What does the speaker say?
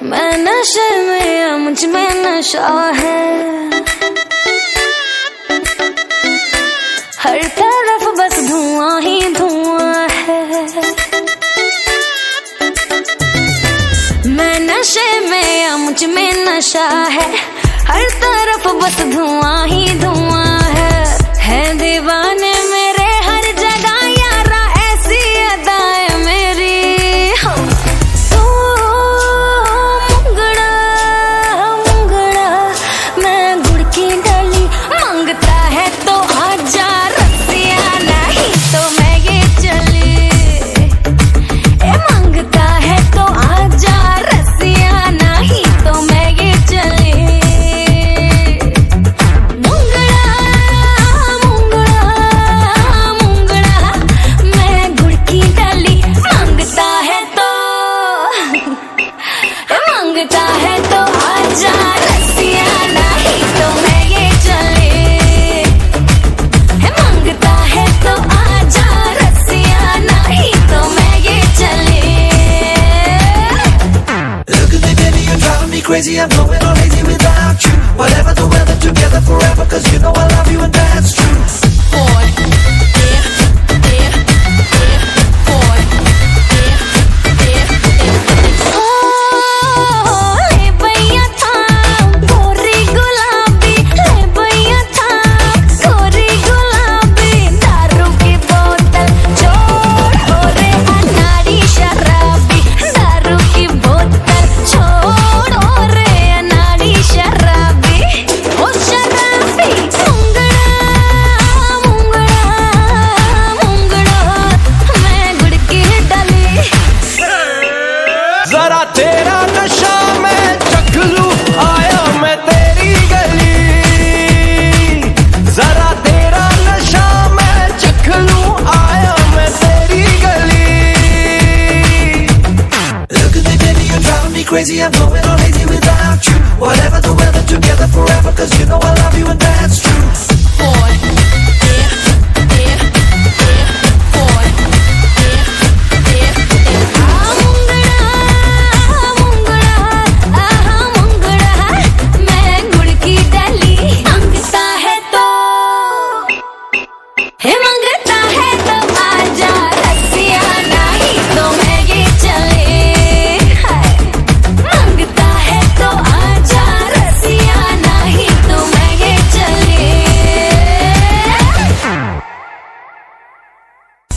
मैं नशे में या मुझ में नशा है, हर तरफ बस धुआं ही धुआं है। मैं नशे में या मुझ में नशा है, हर तरफ बस धुआं ही धुआं है दीवाने मेरे हर जगह यारा ऐसी अदाएं मेरी। तो मुंगड़ा मुंगड़ा मैं गुड़ की डाली, मांगता है तो आजा रसिया, नहीं तो मैं ये चली। ए मांगता है तो आजा रसिया, नहीं तो मैं ये चली। मांगता है तो आजा रसिया, नहीं तो मैं ये चली। मांगता है तो आजा रसिया, नहीं तो मैं ये चली। Look at me baby, you're driving me crazy, I'm going all lazy without you. Whatever the weather, together forever, cause you know I love you and that's true. जरा तेरा नशा मैं चख लूं, आया मैं तेरी गली। जरा तेरा नशा मैं चख लूं, आया मैं तेरी गली। Look at me baby, you're driving me crazy, I'm going all lazy without you. Whatever the weather, together forever, cause you know I love you and that's true.